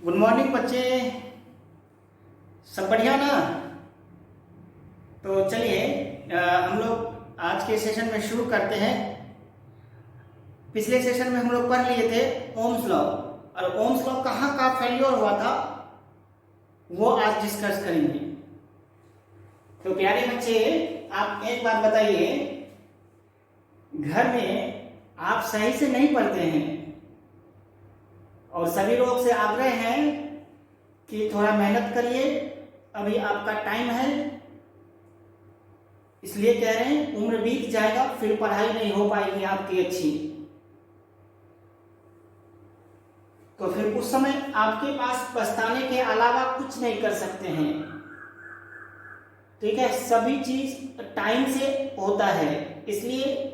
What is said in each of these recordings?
Good morning बच्चे। सब बढ़िया ना? तो चलिए हम लोग आज के सेशन में शुरू करते हैं। पिछले सेशन में हम लोग पढ़ लिए थे ओम्स लॉ, और ओम्स लॉ कहाँ का फेल्योर हुआ था वो आज डिस्कस करेंगे। तो प्यारे बच्चे, आप एक बात बताइए, घर में आप सही से नहीं पढ़ते हैं और सभी लोग से आग्रह है कि थोड़ा मेहनत करिए, अभी आपका टाइम है। इसलिए कह रहे हैं उम्र बीत जाएगा फिर पढ़ाई नहीं हो पाएगी आपकी अच्छी, तो फिर उस समय आपके पास पछताने के अलावा कुछ नहीं कर सकते हैं। ठीक है, सभी चीज टाइम से होता है, इसलिए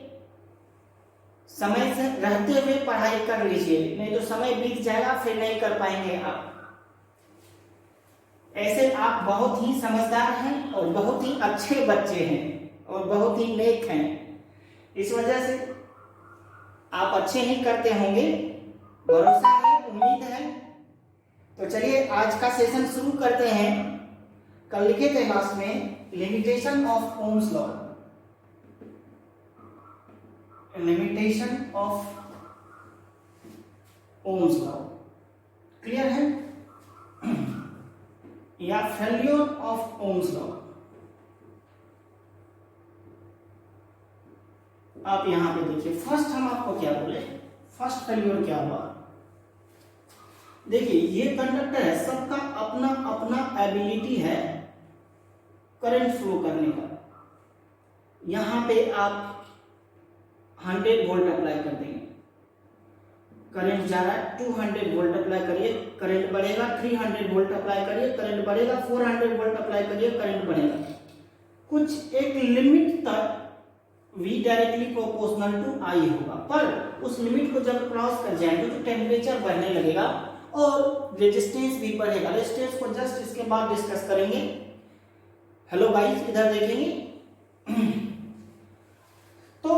समय से रहते हुए पढ़ाई कर लीजिए, नहीं तो समय बीत जाएगा फिर नहीं कर पाएंगे आप। ऐसे आप बहुत ही समझदार हैं और बहुत ही अच्छे बच्चे हैं और बहुत ही नेक हैं, इस वजह से आप अच्छे ही करते होंगे, भरोसा है, उम्मीद है। तो चलिए आज का सेशन शुरू करते हैं। कल लिखे थे लास्ट में limitation of Ohm's law, limitation of Ohm's law clear है, या फेल्योर ऑफ ओम्स लॉ। आप यहां पे देखिए, फर्स्ट हम आपको क्या बोले, फर्स्ट फेल्योर क्या हुआ। देखिए ये कंडक्टर है, सबका अपना अपना एबिलिटी है करंट फ्लो करने का। यहां पे आप 100 वोल्ट अप्लाई कर देंगे, करंट जा रहा है, 200 वोल्ट अप्लाई करिए करंट बढ़ेगा, 300 वोल्ट अप्लाई करिए करंट बढ़ेगा, 400 वोल्ट अप्लाई करिए करंट बढ़ेगा। कुछ एक लिमिट तक V directly proportional to I होगा, पर उस लिमिट को जब क्रॉस कर जाएंगे तो टेम्परेचर बढ़ने लगेगा और रेजिस्टेंस भी बढ़ेगा। रेजिस्टेंस को जस्ट इसके बाद डिस्कस करेंगे। हेलो गाइस, इधर देखेंगे। तो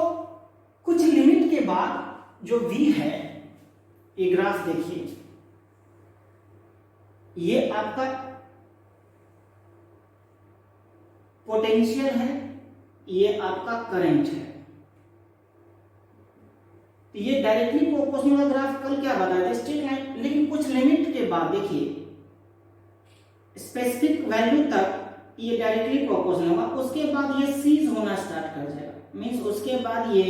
कुछ लिमिट के बाद जो V है, ये ग्राफ देखिए, ये आपका पोटेंशियल है, ये आपका करंट है। ये डायरेक्टली प्रोपोर्शनल ग्राफ कल क्या बताया था, स्ट्रेट लाइन, लेकिन कुछ लिमिट के बाद देखिए स्पेसिफिक वैल्यू तक ये डायरेक्टली प्रोपोर्शनल होगा, उसके बाद ये सीज होना स्टार्ट कर जाएगा, मींस उसके बाद ये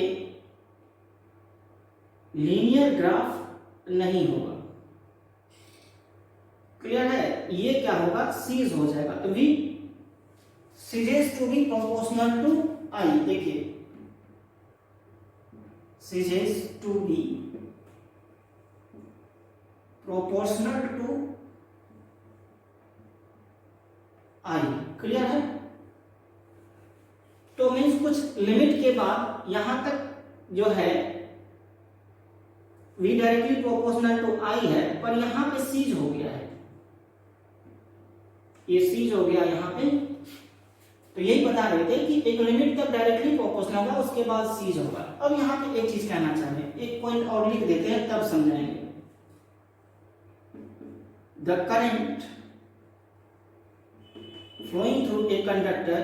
लीनियर ग्राफ नहीं होगा। क्लियर है, ये क्या होगा, सीज हो जाएगा। तो V ceases to be proportional to I, देखिए ceases to be proportional to I, clear है। तो मीन्स कुछ लिमिट के बाद यहां तक जो है V directly proportional to I है, पर यहां पे सीज हो गया है, ये सीज हो गया यहां पे। तो यही बता रहे थे कि एक लिमिट तक डायरेक्टली प्रोपोर्शनल होगा, उसके बाद सीज होगा। अब यहां पे एक चीज कहना चाहते हैं, एक पॉइंट और लिख देते हैं तब समझाएंगे। The current flowing through a conductor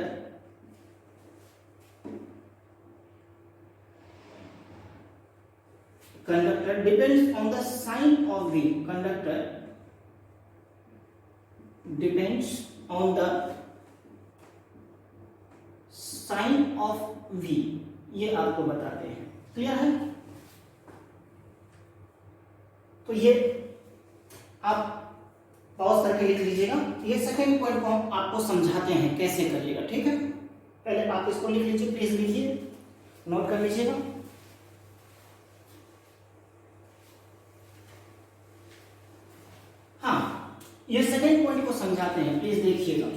depends on the sign of V. Conductor depends on the sign of V, ये आपको बताते हैं। क्लियर है। तो ये आप पॉज करके लिख लीजिएगा, ये सेकेंड पॉइंट को हम आपको समझाते हैं कैसे करिएगा। ठीक है, पहले आप इसको लिख लीजिए, प्लीज लिखिए, नोट कर लीजिएगा। हाँ, ये सेकेंड पॉइंट को समझाते हैं, प्लीज देखिएगा।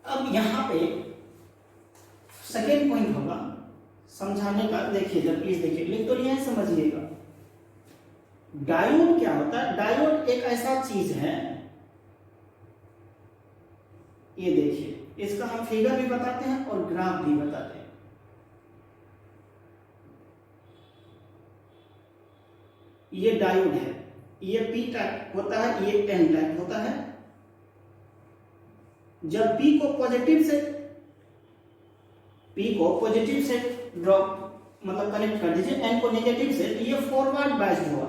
अब यहां पे सेकेंड पॉइंट होगा समझाने का, देखिए जब प्लीज देखिए, लिख तो लिया है, समझिएगा। डायोड क्या होता है, डायोड एक ऐसा चीज है, ये देखिए, इसका हम फिगर भी बताते हैं और ग्राफ भी बताते हैं। ये डायोड है, ये पी टाइप होता है, ये एन टाइप होता है। जब पी को पॉजिटिव से ड्रॉप मतलब कनेक्ट कर दीजिए, एन को नेगेटिव से, तो ये फॉरवर्ड बाइस्ड हुआ,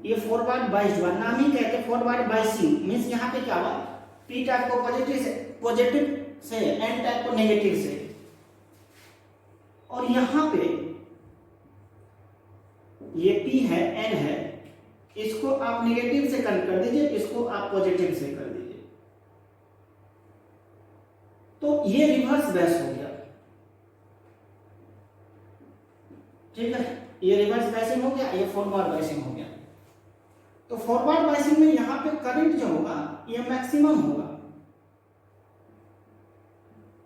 ये फॉरवर्ड बाइस्ड हुआ। नाम ही कहते हैं फॉरवर्ड बाइसिंग। मींस यहाँ पे क्या हुआ, पी टाइप को पॉजिटिव से एन टाइप को नेगेटिव से, और यहाँ पे ये पी है, एन है, इसको आप नेगेटिव से कनेक्ट कर दीजिए, इसको आप पॉजिटिव से कर दीजिए, तो ये रिवर्स बैच हो गया। ठीक है, ये रिवर्स बाइसिंग हो गया, ये फॉरवर्ड बाइसिंग हो गया। तो फॉरवर्ड बाइसिंग में यहां पे करंट जो होगा ये मैक्सिमम होगा,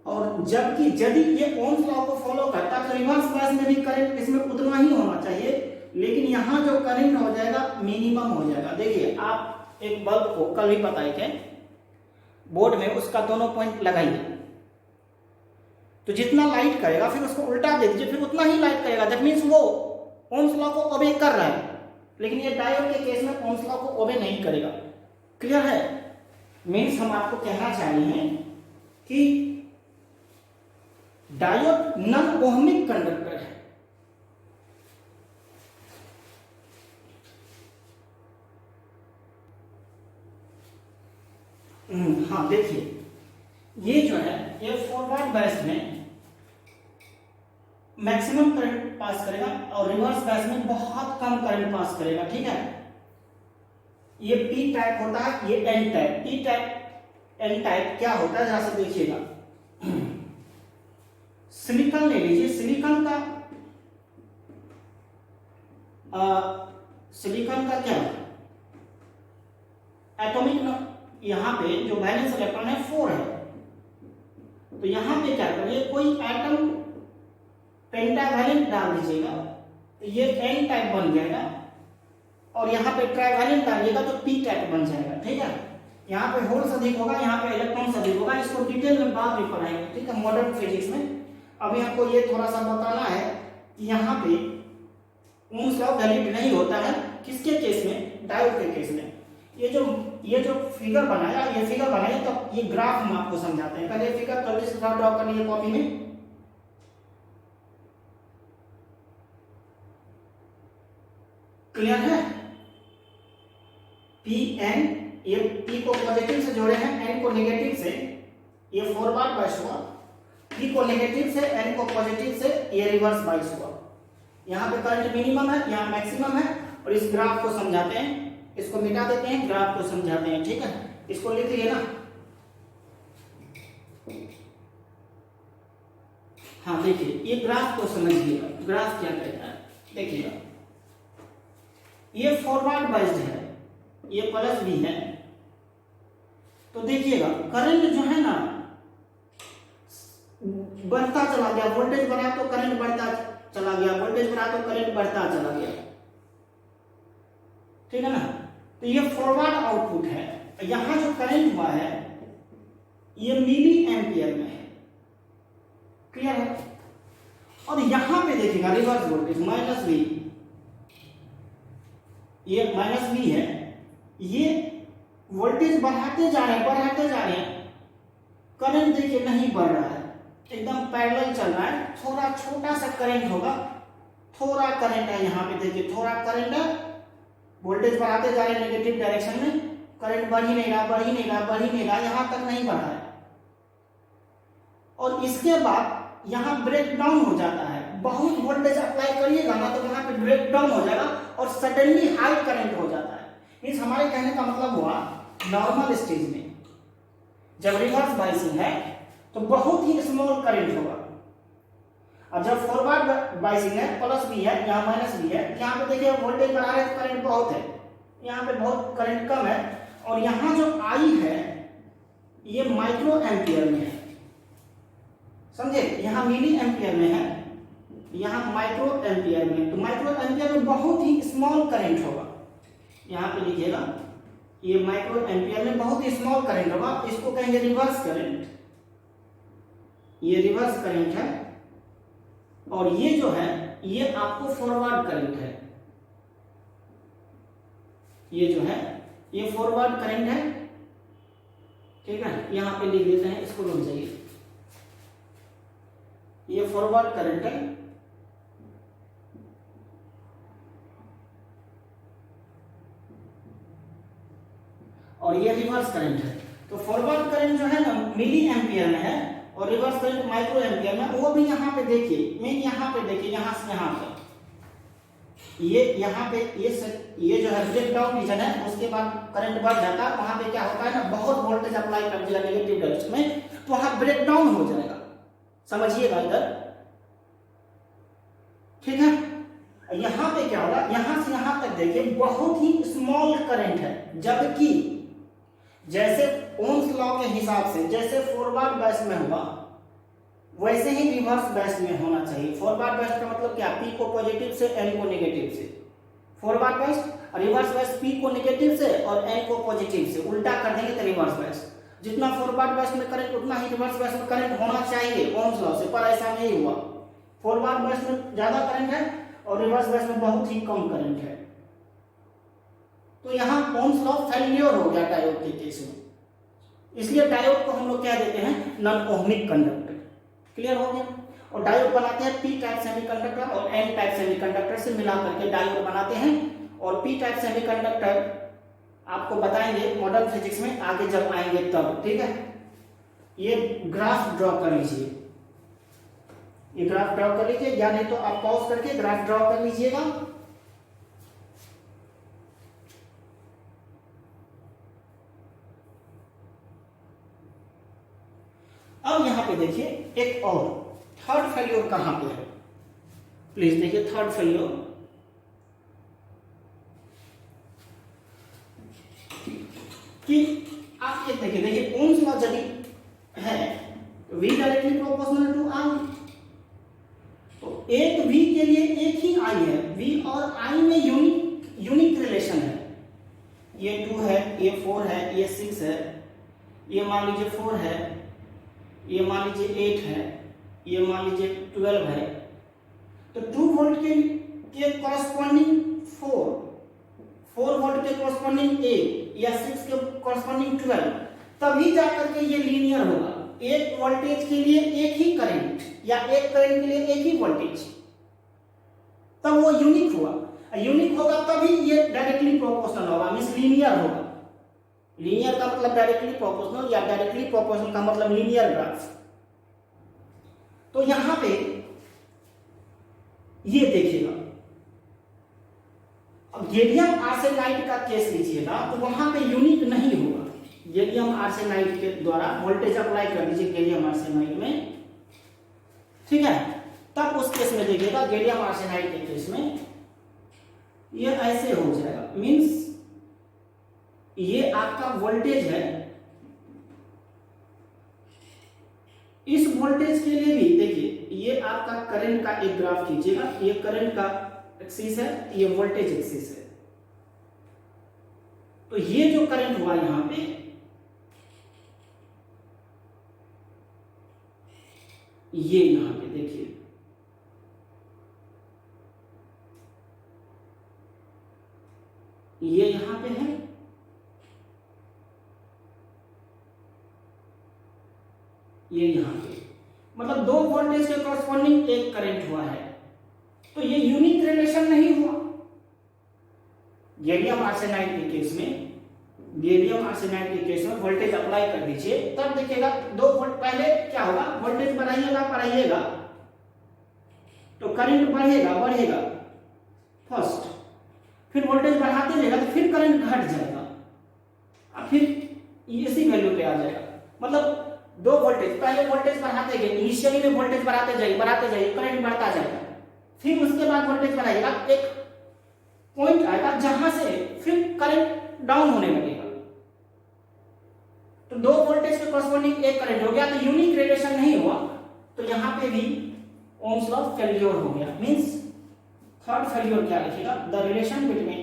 और जबकि यदि ये ओम्स लॉ को फॉलो करता तो रिवर्स बाइस में भी करंट इसमें उतना ही होना चाहिए, लेकिन यहां जो करंट हो जाएगा मिनिमम हो जाएगा। देखिए आप एक बल्ब को कल भी बताए थे बोर्ड में, उसका दोनों पॉइंट लगाइए, तो जितना लाइट करेगा फिर उसको उल्टा दे दीजिए, फिर उतना ही लाइट करेगा। दैट मींस वो ओम्स लॉ को ओबे कर रहा है, लेकिन ये डायोड के केस में ओम्स लॉ को ओबे नहीं करेगा। क्लियर है? मींस हम आपको कहना चाह रहे हैं कि डायोड नॉन ओहमिक कंडक्टर है। हाँ देखिए, ये जो है ये फॉरवर्ड बायस में मैक्सिमम करंट पास करेगा और रिवर्स बायस में बहुत कम करंट पास करेगा। ठीक है, ये पी टाइप होता है, ये N type. P type N type क्या होता है, जरा से देखिएगा। सिलिकॉन ले लीजिए, सिलिकॉन का क्या एटॉमिक, यहां पे जो वैलेंस इलेक्ट्रॉन है 4 है, तो यहां पे क्या करिए, कोई एटम पेंटावैलेंट डाल दीजिएगा तो ये एन टाइप बन जाएगा, और यहाँ पे ट्राइवैलेंट डालिएगा तो पी टाइप बन जाएगा। ठीक है, यहाँ पे होल्स अधिक होगा, यहाँ पे इलेक्ट्रॉन्स अधिक होगा। इसको डिटेल में बाद में पढ़ाएंगे, ठीक है, मॉडर्न फिजिक्स में। अभी आपको ये थोड़ा सा बताना है कि यहाँ पे ओम्स लॉ वैलिड नहीं होता है, किसके केस में, डायोड के केस में। ये जो फिगर बनाया, तो ये ग्राफ हम आपको समझाते हैं। पहले फिगर जल्दी से ड्रॉ कर लीजिए कॉपी में। क्लियर है? पी एन, ये पी को पॉजिटिव से जोड़े हैं, एन को नेगेटिव से, ये फॉरवर्ड बाइस हुआ। पी को नेगेटिव से, एन को पॉजिटिव से, ये रिवर्स बाइस हुआ। यहाँ पे करंट मिनिमम है, यहाँ मैक्सिमम है, और इस ग्राफ को समझाते हैं। इसको मिटा देते हैं, ग्राफ को समझाते हैं। ठीक है, इसको लिख लिया ना। हाँ देखिए, ये ग्राफ को समझिएगा, ग्राफ क्या कहता है देखिएगा। ये फॉरवर्ड बाइस्ड है, ये प्लस भी है, तो देखिएगा करंट जो है ना बढ़ता चला गया। वोल्टेज बढ़ा तो करंट बढ़ता चला गया, वोल्टेज बढ़ा तो करंट बढ़ता चला गया। ठीक है ना, तो ये फॉरवर्ड आउटपुट है। यहां जो करंट हुआ है ये मिली एम्पियर में है। क्लियर है? और यहां पे देखिएगा रिवर्स वोल्टेज माइनस वी, ये माइनस वी है, ये वोल्टेज बढ़ाते जा रहे हैं, करंट देखिए नहीं बढ़ रहा है, एकदम पैरेलल चल रहा है। थोड़ा छोटा सा करंट होगा, थोड़ा करंट है, यहाँ पे देखिए थोड़ा करंट है, वोल्टेज बढ़ाते जा रहे हैं नेगेटिव डायरेक्शन में, करंट बढ़ ही नहीं रहा, यहां तक नहीं बढ़ा है। और इसके बाद यहां ब्रेक डाउन हो जाता है। बहुत वोल्टेज अप्लाई करिएगा ना तो वहां पे ब्रेक डाउन हो जाएगा और सडनली हाई करंट हो जाता है। मींस हमारे कहने का मतलब हुआ नॉर्मल स्टेज में जब रिवर्स बाइसिंग है तो बहुत ही स्मॉल करंट होगा, और जब फॉरवर्ड बाइसिंग है प्लस भी है, यहाँ माइनस भी है, यहाँ पे देखिए वोल्टेज बढ़ा रहे हैं तो करंट बहुत है, यहाँ पे बहुत करंट कम है। और यहाँ जो आई है ये माइक्रो एम्पियर में है, समझे? यहाँ मिली एम्पियर में है, यहाँ माइक्रो एम्पियर में। तो माइक्रो एम्पियर में बहुत ही स्मॉल करंट होगा, यहाँ पे लिखिएगा, ये माइक्रो एम्पियर में बहुत ही स्मॉल करंट होगा। इसको कहेंगे रिवर्स करंट, ये रिवर्स करंट है। और ये जो है ये आपको फॉरवर्ड करंट है, ये जो है ये फॉरवर्ड करंट है, ठीक है। यहां पे लिख देते हैं, इसको रुक जाइए, ये फॉरवर्ड करंट है और ये रिवर्स करंट है। तो फॉरवर्ड करंट जो है ना मिली एम्पियर में है और रिवर्स करंट माइक्रो एम्पियर में। वो भी यहाँ पे देखिए, मैं यहाँ पे देखिए, यहाँ से यहाँ पे ये यहाँ पे ये जो है ब्रेक डाउन रीजन है, उसके बाद करंट बढ़ जाता है। वहां पे क्या होता है ना, बहुत वोल्टेज अप्लाई कर दिया नेगेटिव डायरेक्शन में, तो वहां ब्रेक डाउन हो जाएगा, समझिएगा इधर, ठीक है। यहाँ पे क्या होगा, यहाँ से यहाँ तक देखिए बहुत ही स्मॉल करंट है, जबकि जैसे ओम्स लॉ के हिसाब से जैसे फॉरवर्ड बैच में हुआ वैसे ही रिवर्स बैच में होना चाहिए। फॉरवर्ड बैच का मतलब क्या, पी को पॉजिटिव से एन को नेगेटिव से, forward batch, reverse batch P को नेगेटिव से और एन को पॉजिटिव से, उल्टा कर देंगे तो रिवर्स बैच। जितना फॉरवर्ड बैच में करंट उतना ही रिवर्स बैच में करंट होना चाहिए ओम्स लॉ से, पर ऐसा नहीं हुआ। फॉरवर्ड बैच में ज्यादा करंट है और रिवर्स बैच में बहुत ही कम करंट है। तो यहाँ ओम्स लॉ फेल्योर हो गया डायोड के केस में, इसलिए डायोड को हम लोग क्या देते हैं, नॉन ओहमिक कंडक्टर। क्लियर हो गया। और डायोड बनाते हैं पी टाइप सेमीकंडक्टर और एन टाइप सेमीकंडक्टर से मिला करके डायोड बनाते हैं। और पी टाइप सेमीकंडक्टर आपको बताएंगे मॉडर्न फिजिक्स में आगे जब आएंगे तब, ठीक है। ये ग्राफ ड्रॉ कर लीजिए, ये ग्राफ ड्रॉ कर लीजिए, या नहीं तो आप पॉज करके ग्राफ ड्रॉ कर लीजिएगा। अब यहां पे देखिए एक और थर्ड फेल्योर कहां पे है, प्लीज देखिए थर्ड फेल्योर। कि आप ये देखिए ओम्स लॉ यदि है V directly proportional to I, तो एक V के लिए एक ही I है, V और I में यूनिक रिलेशन है। ये 2 है, ये 4 है, ये 6 है, ये मान लीजिए 4 है, ये मान लीजिए 8 है, ये मान लीजिए 12 है। तो 2 वोल्ट के कॉरस्पॉन्डिंग 4 वोल्ट के कॉरस्पॉन्डिंग 8 या 6 के कॉरस्पॉन्डिंग 12, तभी जाकर के ये लीनियर होगा। एक वोल्टेज के लिए एक ही करंट या एक करंट के लिए एक ही वोल्टेज, तब वो यूनिक हुआ। यूनिक होगा तभी ये डायरेक्टली प्रोपोर्शनल होगा, मींस लीनियर होगा। लीनियर का मतलब डायरेक्टली प्रोपोर्शनल या डायरेक्टली प्रोपोर्शनल का मतलब लीनियर ग्राफ। तो यहां पे ये देखिएगा, अब गैलियम आर्सेनाइड का केस लीजिएगा तो वहां पे यूनिक नहीं होगा। गैलियम आर्सेनाइड के द्वारा वोल्टेज अप्लाई कर दीजिए गैलियम आर्सेनाइड में, ठीक है। तब उस केस में देखिएगा गैलियम आर्सेनाइड के केस में ये ऐसे हो जाएगा, मींस ये आपका वोल्टेज है। इस वोल्टेज के लिए भी देखिए, ये आपका करंट का एक ग्राफ खींचिएगा, ये करंट का एक्सिस है, ये वोल्टेज एक्सिस है। तो ये जो करंट हुआ यहां पे, ये यहां पे देखिए, ये यहां पे है, ये यहां पे, मतलब 2 वोल्टेज के कॉरस्पॉन्डिंग एक करंट हुआ है। तो ये यूनिक रिलेशन नहीं हुआ। गैलियम आर्सेनाइड के केस में, गैलियम आर्सेनाइड के केस में वोल्टेज अप्लाई कर दीजिए, तब देखिएगा 2 वोल्ट, पहले क्या होगा, वोल्टेज बढ़ाइएगा तो करंट बढ़ेगा फर्स्ट, फिर वोल्टेज बढ़ाते जाएगा तो फिर करंट घट जाएगा और फिर इसी वैल्यू पे आ जाएगा। मतलब 2 वोल्टेज, पहले वोल्टेज बढ़ाते गए, इनिशियली में वोल्टेज बढ़ाते जाइए, करंट बढ़ता जाएगा, फिर उसके बाद वोल्टेज बढ़ाइएगा, एक पॉइंट आएगा जहां से फिर करंट डाउन होने लगेगा। तो 2 वोल्टेज के कॉरस्पॉन्डिंग एक करंट हो गया, तो यूनिक रिलेशन नहीं हुआ। तो यहां पे भी ओम्स लॉ फेल्योर हो गया। मींस थर्ड फेल्योर क्या लिखिएगा, the relation between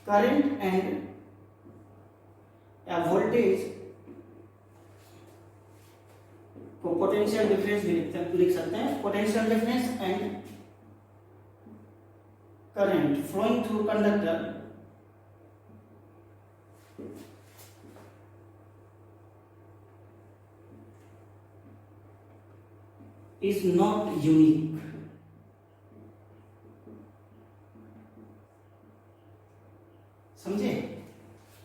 current and या वोल्टेज को पोटेंशियल डिफरेंस भी लिख सकते हैं। Potential difference and current flowing through conductor is not unique. समझे?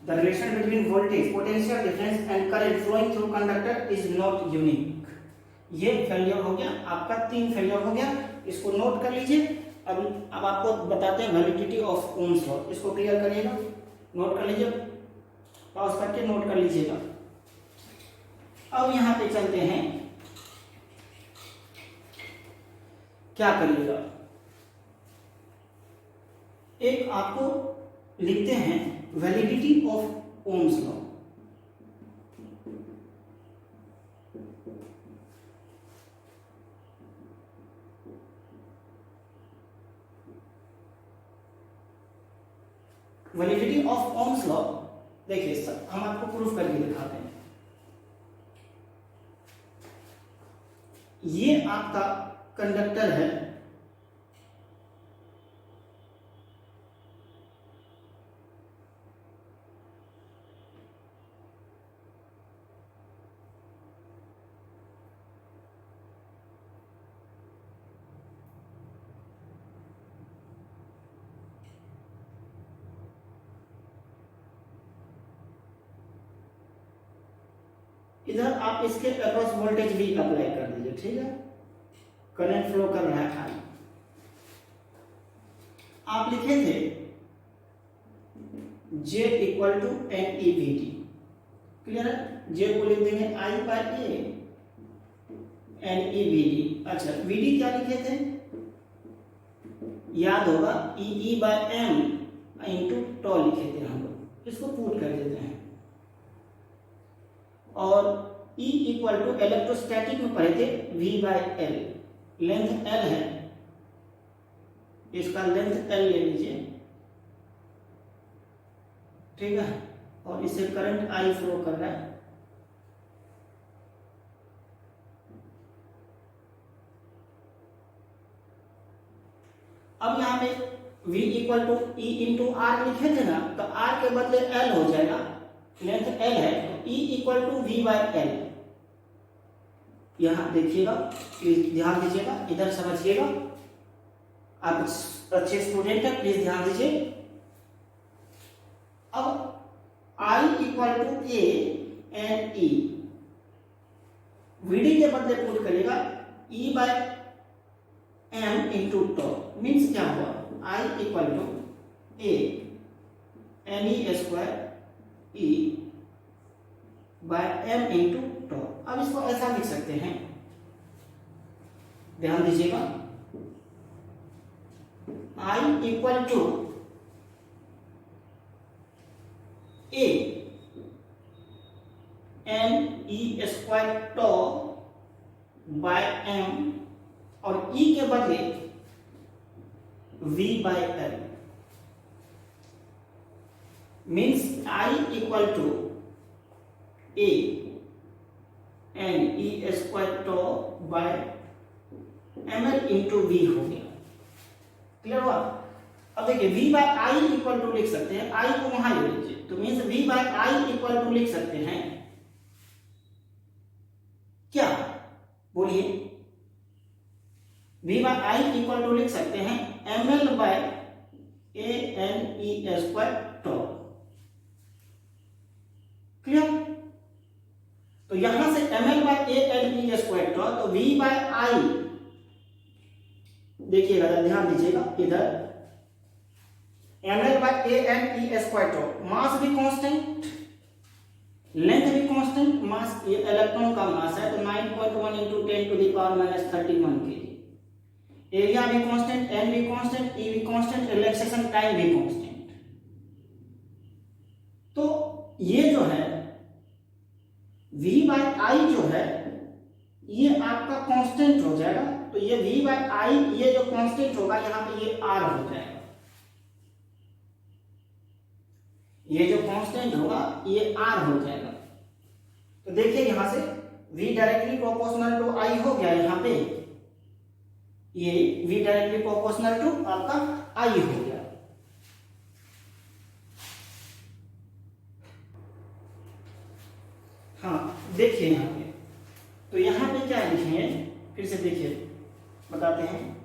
The relation between voltage, potential difference and current flowing through conductor is not unique. ये failure हो गया आपका, 3 फेलियर हो गया, इसको नोट कर लीजिए। अब आपको बताते हैं वैलिडिटी ऑफ ओम्स लॉ, इसको क्लियर करिएगा, नोट कर लीजिए, पॉज करके नोट कर लीजिएगा। अब यहाँ पे चलते हैं, क्या करिएगा, एक आपको लिखते हैं validity of Ohm's law. Validity of Ohm's law देखिए सर, हम आपको प्रूफ करके दिखाते हैं। ये आपका कंडक्टर है, इधर आप इसके अक्रॉस वोल्टेज भी अप्लाई कर दीजिए, ठीक है, करंट फ्लो कर रहा है आई। आप लिखे थे J equal to NEVD, clear है, J को लिख देंगे I बाय A, NEVD। अच्छा, VD क्या लिखे थे, याद होगा EE बाय M इंटू टॉ लिखे थे हम लोग, इसको पुट कर देते हैं। और E इक्वल टू इलेक्ट्रोस्टैटिक में पढ़े थे V by L, length L है, इसका लेंथ L ले लीजिए, ठीक है, और इससे करंट I फ्लो कर रहा है। अब यहाँ पे V equal to E into R लिखे थे ना, तो R के बदले L हो जाएगा, लेंथ L है, तो E equal to V by L। यहां देखिएगा, प्लीज ध्यान दीजिएगा, इधर समझिएगा, आप अच्छे स्टूडेंट हैं, प्लीज ध्यान दीजिए। अब I equal to A and E, VD के बदले पुट करिएगा E by M into tau, means क्या हुआ, I equal to A NE square E by M into tau. अब इसको ऐसा लिख सकते हैं, ध्यान दीजिएगा, I equal to A NE square tau by M, और E के बदले V by L, means I equal to A NE square tau by ML into V हो गया, क्लियर हुआ। अब देखिए V by I equal to लिख सकते हैं, I को वहां ले लीजिए, तो means V by I equal to लिख सकते हैं क्या, बोलिए, V by I equal to लिख सकते हैं ML by ANE square tau, clear. तो यहां से ML by ANE square tau, तो V बाय I, देखिएगा ध्यान दीजिएगा, इधर ML by ANE square tau, mass भी कांस्टेंट, लेंथ भी कांस्टेंट, मास ये इलेक्ट्रॉन का मास है, तो 9.1 into 10 to the power minus 31 kg, area भी कांस्टेंट, N भी कांस्टेंट, E भी कांस्टेंट, रिलैक्सेशन टाइम भी कांस्टेंट। तो ये जो है V बाय I जो है, ये आपका कांस्टेंट हो जाएगा, तो ये V बाय I, ये जो कांस्टेंट होगा यहाँ पे ये R हो जाएगा, ये जो कांस्टेंट होगा ये R हो जाएगा। तो देखिए यहां से V directly proportional to I हो गया यहाँ पे, ये V डायरेक्टली प्रोपोर्शनल टू आपका I हो गया। हाँ देखिए यहाँ पे, तो यहाँ पे क्या लिखे हैं, फिर से देखिए बताते हैं,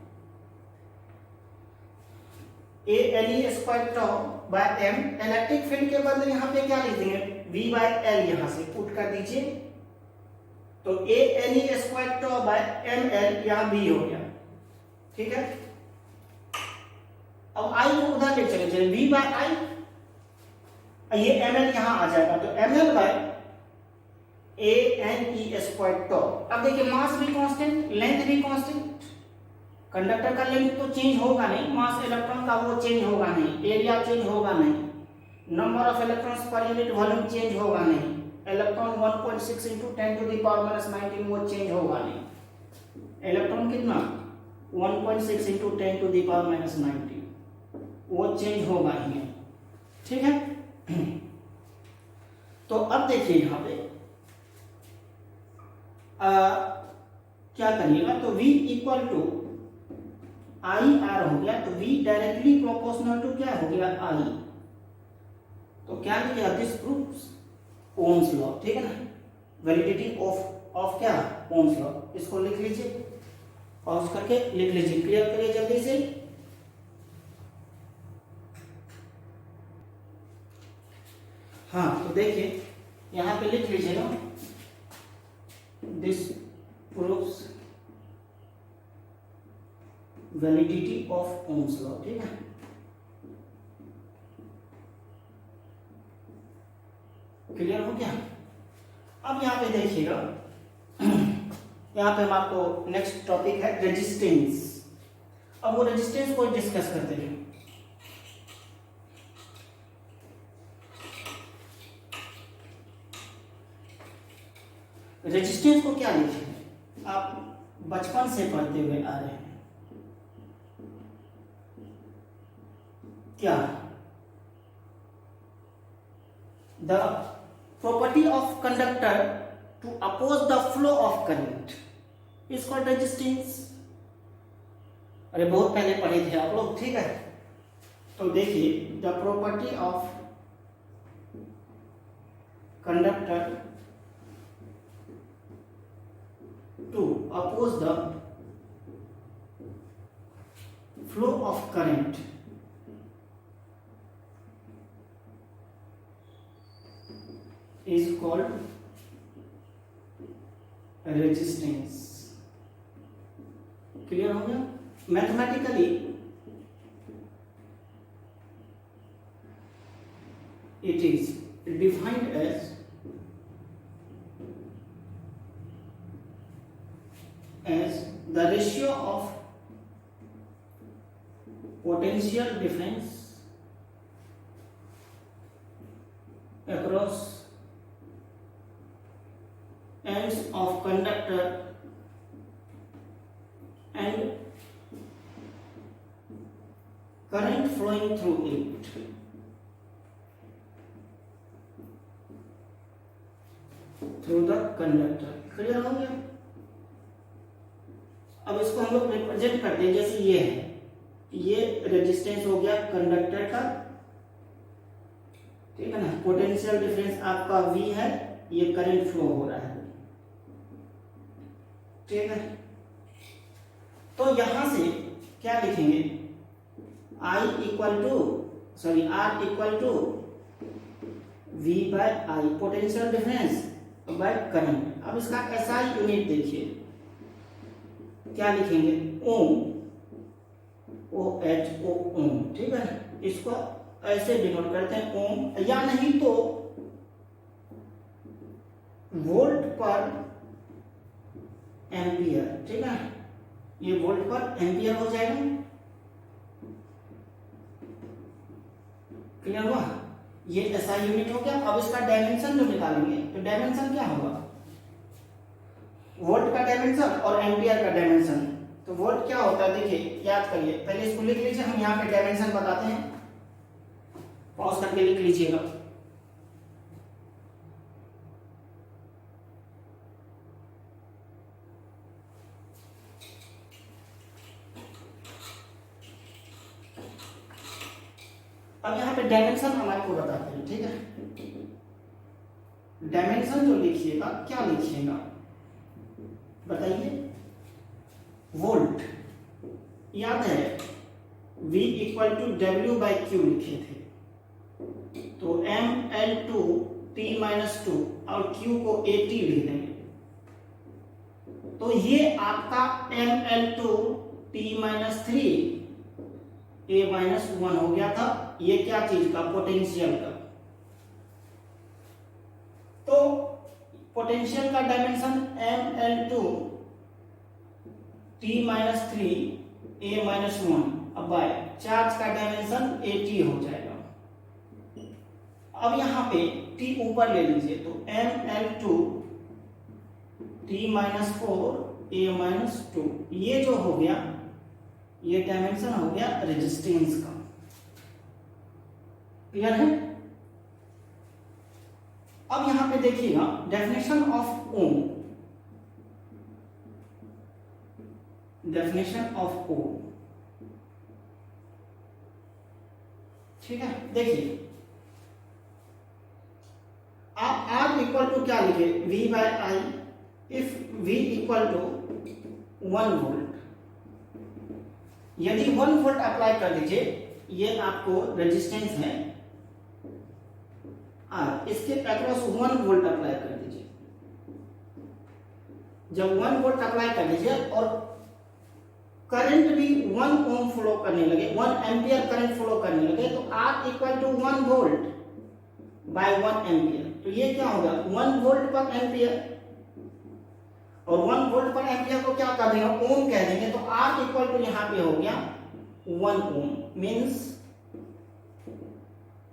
A L E square tau by M, electric field के बदले यहाँ पे क्या लिख देंगे, V बाय एल, यहाँ से पुट कर दीजिए, तो A L E square tau by M L, यहाँ B हो गया, ठीक है। अब I को उधर ले चले जाए, V बाय I, ये एम एल यहाँ आ जाएगा, तो M L by A N E square tau. अब देखिए मास भी कांस्टेंट, लेंथ भी कांस्टेंट, कंडक्टर का लेंथ तो चेंज होगा नहीं, मास इलेक्ट्रॉन का वो चेंज होगा नहीं, एरिया चेंज होगा नहीं, number of electrons per unit volume change होगा नहीं, electron 1.6 into 10 to the power minus 19 वो चेंज होगा नहीं, इलेक्ट्रॉन कितना 1.6 into 10 to the power minus 19 वो चेंज होगा ही नहीं, ठीक है। तो अब देखिए यहाँ पे क्या करिएगा, तो V equal to I R हो गया, तो V डायरेक्टली प्रोपोर्शनल टू क्या हो गया I, तो क्या लिखिएगा, दिस प्रूव्स ओम्स लॉ, ठीक है ना, वैलिडिटी ऑफ क्या ओम्स लॉ, इसको लिख लीजिए, पॉज करके लिख लीजिए, क्लियर करिए जल्दी से। हाँ तो देखिए यहाँ पे लिख लीजिएगा, this proves validity of Ohm's law, ठीक है। क्लियर हो गया। अब यहाँ पे देखिएगा, यहाँ पे हम आपको नेक्स्ट टॉपिक है रेजिस्टेंस। अब वो रेजिस्टेंस को डिस्कस करते हैं। रेजिस्टेंस को क्या लिखे, आप बचपन से पढ़ते हुए आ रहे हैं, क्या the property of conductor to oppose the flow of current is called resistance। अरे बहुत पहले पढ़े थे आप लोग, ठीक है। तो देखिए the property of conductor to oppose the flow of current is called resistance। Clear हो गया। Mathematically it is defined as the ratio of potential difference across ends of conductor and current flowing through it। through the conductor। Clear हो गया। अब इसको हम लोग represent करते हैं, जैसे ये है, ये रेजिस्टेंस हो गया कंडक्टर का, ठीक है ना, पोटेंशियल डिफरेंस आपका V है, ये करंट फ्लो हो रहा है, ठीक है। तो यहां से क्या लिखेंगे, I equal to R equal to V by I, potential difference by current. अब इसका SI यूनिट देखिए, क्या लिखेंगे, ओम, OH ओम, ठीक है। इसको ऐसे डिनोट करते हैं ओम, या नहीं तो वोल्ट पर एम्पियर, ठीक है, ये वोल्ट पर एम्पियर हो जाएगा। क्लियर हुआ, ये SI यूनिट हो गया। अब इसका डायमेंशन जो निकालेंगे, तो डायमेंशन क्या होगा, वोल्ट का डायमेंशन और एम्पियर का डायमेंशन। तो वोल्ट क्या होता है, देखिए याद करिए, पहले इसको लिख लीजिए, हम यहाँ पे डायमेंशन बताते हैं, पॉज करके लिख लीजिएगा। अब यहाँ पे डायमेंशन हम आपको बताते हैं, ठीक है। डायमेंशन जो लिखिएगा, क्या लिखिएगा बताइए, वोल्ट। याद है V equal to W by Q लिखे थे, तो mL2 T-2 और Q को AT लिख देंगे, तो ये आपका mL2 T-3 A-1 हो गया था। ये क्या चीज का, पोटेंशियल का। तो पोटेंशियल का डायमेंशन mL2 T-3 A-1, अब बाय चार्ज का डायमेंशन AT हो जाएगा। अब यहां पे T ऊपर ले लीजिए, तो mL2 T-4 A-2, ये जो हो गया, ये डायमेंशन हो गया रेजिस्टेंस का। क्लियर है। अब यहां पे देखिएगा definition of ohm, definition of ohm, ठीक है। देखिए आप R इक्वल टू क्या लिखे, V by I, if V equal to 1 volt. यदि 1 वोल्ट अप्लाई कर दीजिए, ये आपको रेजिस्टेंस है R, इसके अक्रॉस 1 वोल्ट अप्लाई कर दीजिए। जब 1 वोल्ट अप्लाई कर दीजिए और करंट भी 1 ओम फ्लो करने लगे, 1 एम्पियर करंट फ्लो करने लगे, तो R equal to 1 volt by 1 ampere. तो ये क्या होगा, 1 वोल्ट पर एम्पियर, और 1 वोल्ट पर एम्पियर को क्या कर देंगे, ओम कह देंगे। तो R इक्वल टू यहां पे हो गया 1 ओम, मींस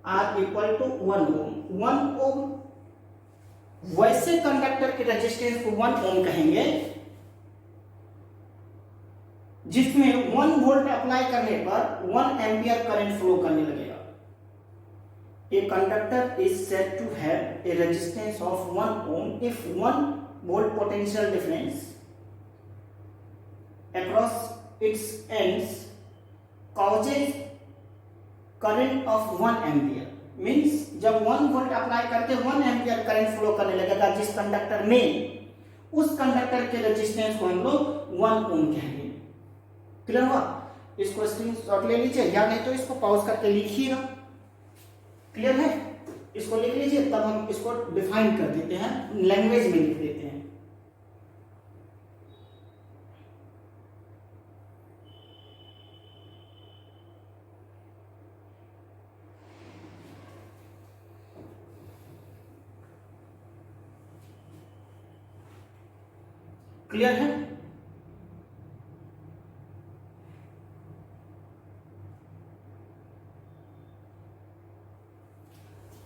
R इक्वल टू 1 ओम। 1 ओम, वैसे कंडक्टर के रेजिस्टेंस को 1 ओम कहेंगे जिसमें 1 वोल्ट अप्लाई करने पर 1 एम्पियर करंट फ्लो करने लगेगा। A conductor is said to have a resistance of 1 ohm if 1 volt potential difference across its ends causes current of 1 ampere। Means जब 1 वोल्ट अप्लाई करके 1 एम्पियर करंट फ्लो करने लगेगा जिस conductor में, उस conductor के रेजिस्टेंस को हम लोग 1 ओम कहेंगे। क्लियर हुआ। इसको स्क्रीनशॉट ले लीजिए, या नहीं तो इसको पॉज करके लिखिएगा। क्लियर है, इसको लिख लीजिए, तब हम इसको डिफाइन कर देते हैं, लैंग्वेज में लिख देते हैं। क्लियर है।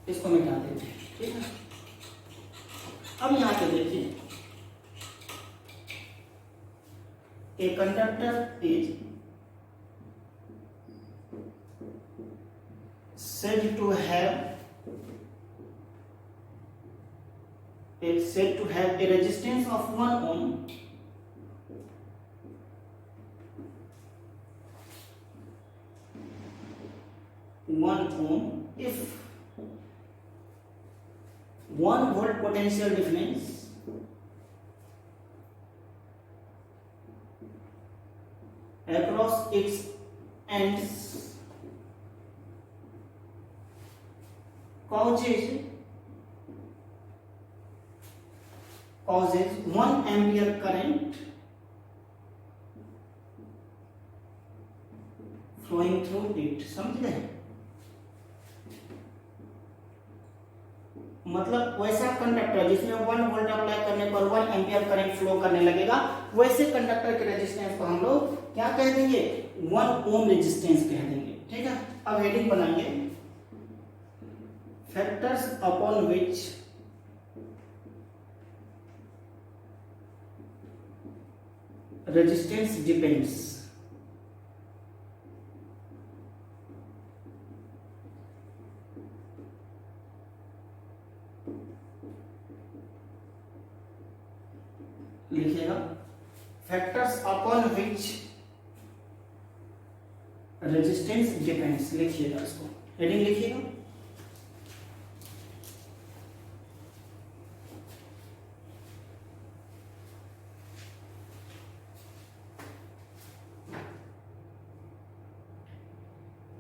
इसको मिटा देते हैं, ठीक है। अब यहां पे देखिए, ए conductor is said to have a resistance of 1 ohm if 1 volt potential difference across its ends causes 1 ampere current flowing through it। समझ गए। मतलब वैसा कंडक्टर जिसमें 1 वोल्ट अप्लाई करने पर 1 एम्पियर करंट फ्लो करने लगेगा, वैसे कंडक्टर के रेजिस्टेंस को हम लोग क्या कह देंगे, 1 ओम रेजिस्टेंस कह देंगे। ठीक है। अब हेडिंग बनाएंगे, factors upon which resistance depends. लिखिएगा, factors upon which resistance depends, लिखिएगा इसको। हेडिंग लिखिएगा।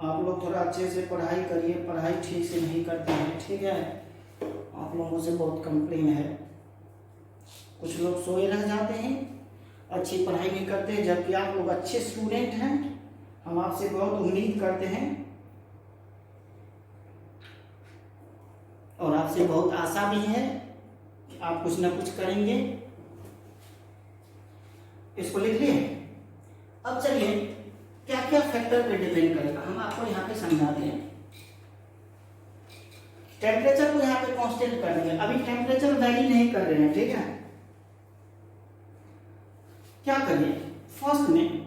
आप लोग थोड़ा अच्छे से पढ़ाई करिए, पढ़ाई ठीक से नहीं करते हैं, ठीक है। आप लोगों से बहुत कंप्लेन है, कुछ लोग सोए रह जाते हैं, अच्छी पढ़ाई नहीं करते, जबकि आप लोग अच्छे स्टूडेंट हैं। हम आपसे बहुत उम्मीद करते हैं और आपसे बहुत आशा भी है कि आप कुछ ना कुछ करेंगे। इसको लिख लिए। अब चलिए क्या क्या फैक्टर पे डिपेंड करेगा हम आपको यहाँ पे समझाते हैं। टेम्परेचर को यहाँ पे कांस्टेंट कर दिया, अभी टेम्परेचर वैरी नहीं कर रहे हैं, ठीक है। क्या करिए, फर्स्ट में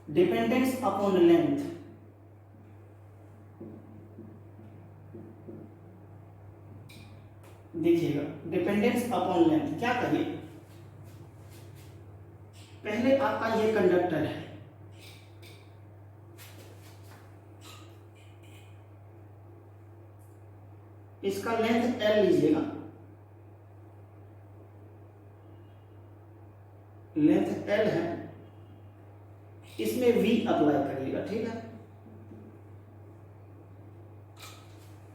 डिपेंडेंस अपॉन लेंथ, देखिएगा डिपेंडेंस अपॉन लेंथ। क्या करिए, पहले आपका ये कंडक्टर है, इसका लेंथ L लीजिएगा, लेंथ L है, इसमें V अप्लाई करिएगा, ठीक है।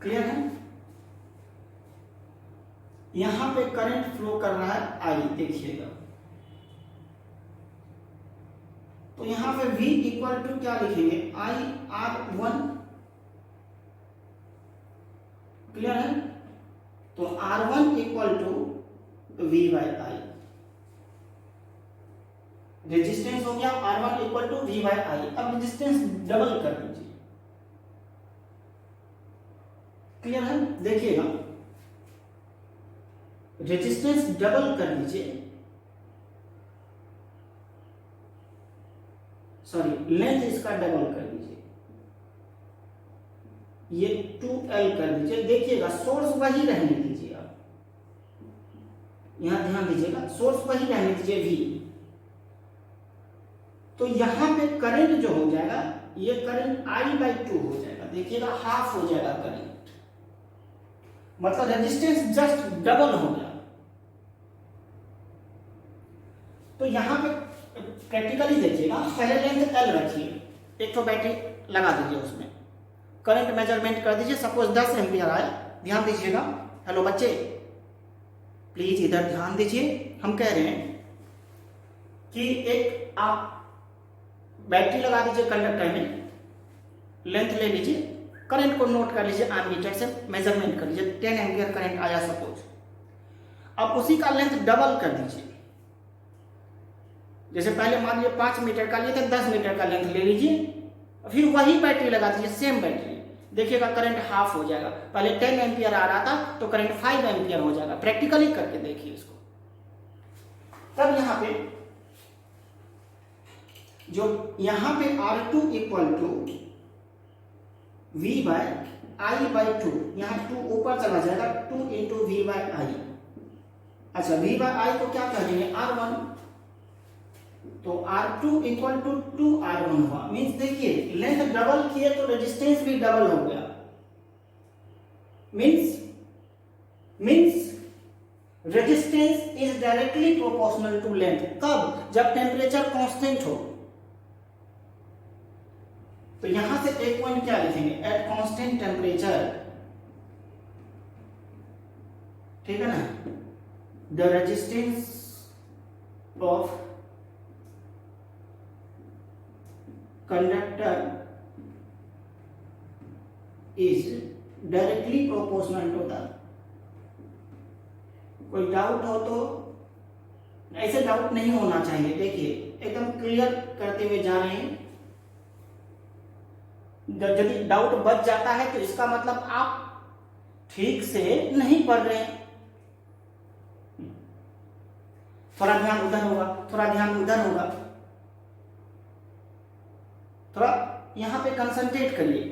क्लियर है। यहां पे करंट फ्लो कर रहा है I, देखिएगा। तो यहां पे V इक्वल टू क्या लिखेंगे, I/R1। क्लियर है। तो R1 equal to V/I, resistance हो गया R1 इक्वल टू V/I। अब रेजिस्टेंस डबल कर दीजिए। क्लियर है। देखिएगा रेजिस्टेंस डबल कर दीजिए, सॉरी लेंथ इसका डबल कर दीजिए, ये 2L कर दीजिए। देखिएगा सोर्स वही रहने दीजिए, आप यहां ध्यान दीजिएगा, सोर्स वही रहने दीजिए V। तो यहां पे करंट जो हो जाएगा, ये करंट I/2 हो जाएगा, देखिएगा हाफ हो जाएगा करंट, मतलब रेजिस्टेंस जस्ट डबल हो गया। तो यहां पे प्रैक्टिकली देखिएगा, पहले लेंथ L रखिए, एक तो बैटरी लगा दीजिए, उसमें करंट मेजरमेंट कर दीजिए, सपोज 10 एम्पियर आया। ध्यान दीजिएगा, हेलो बच्चे प्लीज इधर ध्यान दीजिए। हम कह रहे हैं कि एक आप बैटरी लगा दीजिए कंडक्टर में, लेंथ ले लीजिए, करंट को नोट कर लीजिए, एमीटर से मेजरमेंट कर लीजिए, 10 एम्पियर करंट आया सपोज। अब उसी का लेंथ डबल कर दीजिए, जैसे पहले मान लीजिए 5 मीटर का लिए थे, 10 मीटर का लेंथ ले लीजिए, फिर वही बैटरी लगा दीजिए, सेम बैटरी। देखिएगा करंट हाफ हो जाएगा, पहले 10 एम्पियर आ रहा था तो करंट 5 एम्पियर हो जाएगा। प्रैक्टिकली करके देखिए इसको। तब यहां पे जो यहां पे R2 इक्वल टू V/I/2, यहां 2 ऊपर चला जाएगा, 2 इंटू V/I। अच्छा V/I को क्या कह देंगे, R1। तो R2 इक्वल टू 2R1 हुआ। मीन्स देखिए लेंथ डबल किए तो रेजिस्टेंस भी डबल हो गया। Means resistance is directly proportional to length. कब, जब टेम्परेचर कांस्टेंट हो। तो यहां से एक पॉइंट क्या लिखेंगे, एट कांस्टेंट टेम्परेचर, ठीक है ना, the resistance of conductor is directly proportional to the। कोई डाउट हो तो, ऐसे डाउट नहीं होना चाहिए, देखिए एकदम क्लियर करते हुए जा रहे हैं। यदि डाउट बच जाता है तो इसका मतलब आप ठीक से नहीं पढ़ रहे हैं। थोड़ा ध्यान उधर होगा, थोड़ा ध्यान उधर होगा, थोड़ा यहां पे कंसंट्रेट करिए,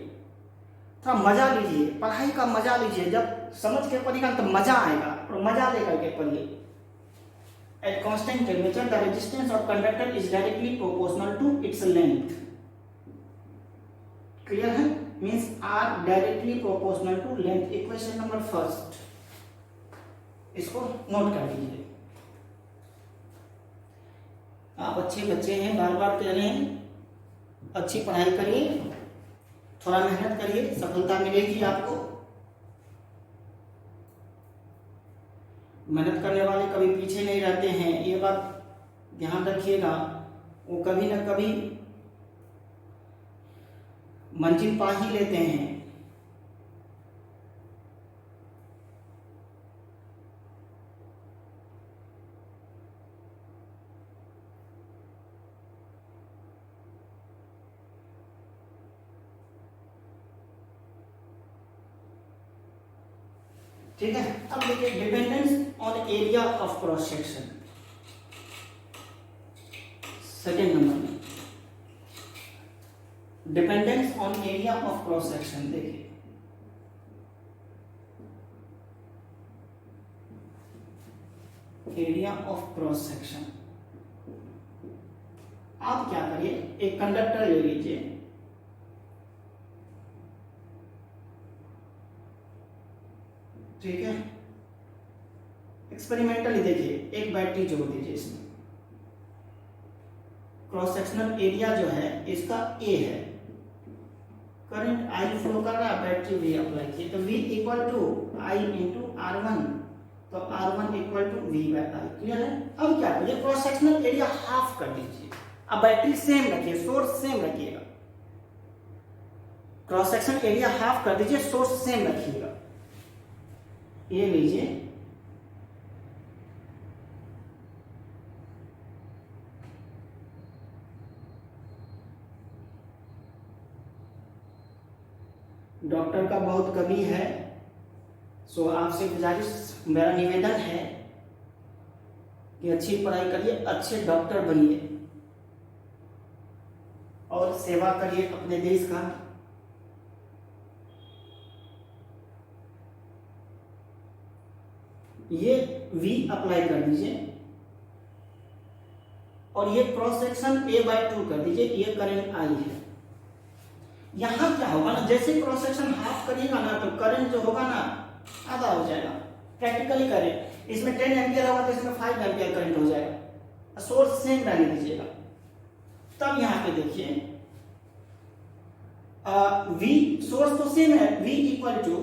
थोड़ा मजा लीजिए, पढ़ाई का मजा लीजिए। जब समझ के पढ़िएगा तो मजा आएगा, और मजा लेकर के पढ़िए। At constant temperature the resistance of conductor is directly proportional to its length. Clear है? Means R directly proportional to length. Equation number first, इसको नोट कर लीजिए। आप अच्छे बच्चे हैं, बार बार कह रहे हैं, अच्छी पढ़ाई करिए, थोड़ा मेहनत करिए, सफलता मिलेगी आपको। मेहनत करने वाले कभी पीछे नहीं रहते हैं, ये बात ध्यान रखिएगा। वो कभी ना कभी मंजिल पा ही लेते हैं। ठीक है, अब देखिए dependence on area of cross section, second number में dependence on area of cross section. देखिए एरिया ऑफ क्रॉस सेक्शन, आप क्या करिए, एक कंडक्टर ले लीजिए, ठीक है, एक्सपेरिमेंटली देखिए, एक बैटरी जोड़ दीजिए इसमें। क्रॉस सेक्शनल एरिया जो है इसका ए है, करंट आई फ्लो कर रहा है, बैटरी वी अप्लाई किए, तो V equal to I into R one, तो R one equal to V by I. Clear है? अब क्या करिए, क्रॉस सेक्शनल एरिया हाफ कर दीजिए। अब बैटरी सेम रखिए, सोर्स सेम रखिएगा, क्रॉस सेक्शनल एरिया हाफ कर दीजिए, सोर्स सेम रखिएगा। ये लीजिए, डॉक्टर का बहुत कमी है, सो आपसे गुजारिश, मेरा निवेदन है कि अच्छी पढ़ाई करिए, अच्छे डॉक्टर बनिए और सेवा करिए अपने देश का। ये V अप्लाई कर दीजिए और ये क्रॉस सेक्शन A/2 कर दीजिए, ये करंट I है। यहां क्या होगा ना, जैसे क्रॉस सेक्शन हाफ करिएगा ना, तो करंट जो होगा ना आधा हो जाएगा। प्रैक्टिकली करें, इसमें 10 एम्पियर होगा तो इसमें 5 एम्पियर करंट हो जाएगा। सोर्स सेम रहने दीजिएगा। तब यहां पे देखिए V सोर्स तो सेम है, V equal to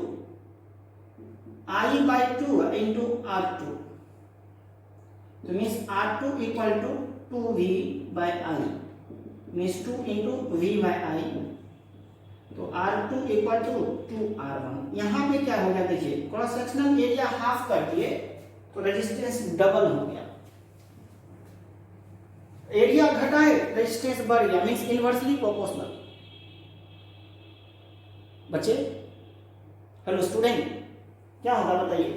I/2 into R2, तो means R2 equal to 2V by I, means 2 into V by I, तो R2 इक्वल टू 2R1। यहाँ पे क्या हो गया, देखिए क्रॉस सेक्शनल एरिया हाफ कर दिए तो रेजिस्टेंस डबल हो गया, एरिया घटाए रेजिस्टेंस बढ़ गया, मीन्स इनवर्सली प्रोपोर्शनल। बच्चे, हेलो स्टूडेंट, क्या होगा बताइए,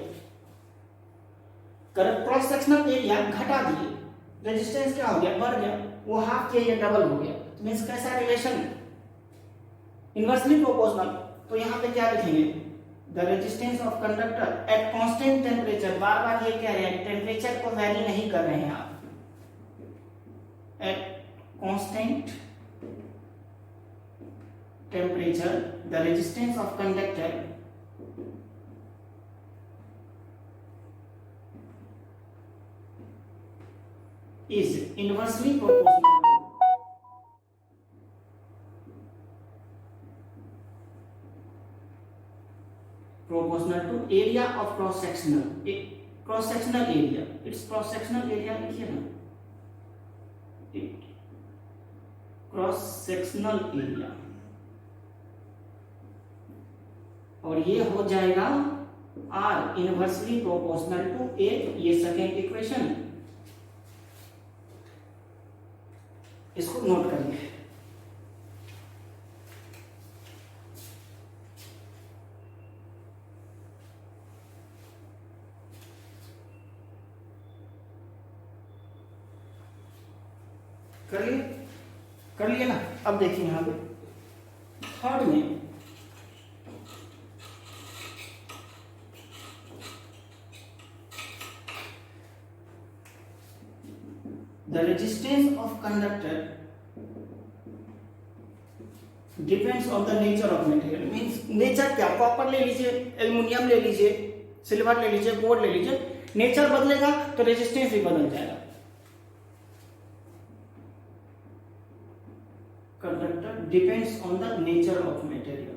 क्रॉस सेक्शनल एरिया घटा दिए, रेजिस्टेंस क्या हो गया, बढ़ गया, वो हाफ किया, ये डबल हो गया, तो मीन्स कैसा रिलेशन, इनवर्सली प्रोपोर्शनल। तो यहां पे क्या लिखेंगे, the resistance of conductor at constant temperature, बार बार ये कह रहे हैं टेम्परेचर को वैरी नहीं कर रहे हैं आप, eight constant temperature the resistance of conductor is inversely proportional to area of cross sectional area, its cross sectional area लिखिए ना, क्रॉस सेक्शनल एरिया, और ये हो जाएगा R inversely proportional to A, ये सेकेंड इक्वेशन, इसको नोट करिए। कर लिए ना। अब देखिए यहां पे थर्ड में the resistance of conductor depends on the nature of material means nature क्या, कॉपर ले लीजिए, एल्युमिनियम ले लीजिए, सिल्वर ले लीजिए, गोल्ड ले लीजिए, नेचर बदलेगा तो रेजिस्टेंस भी बदल जाएगा। Conductor depends on the nature of material.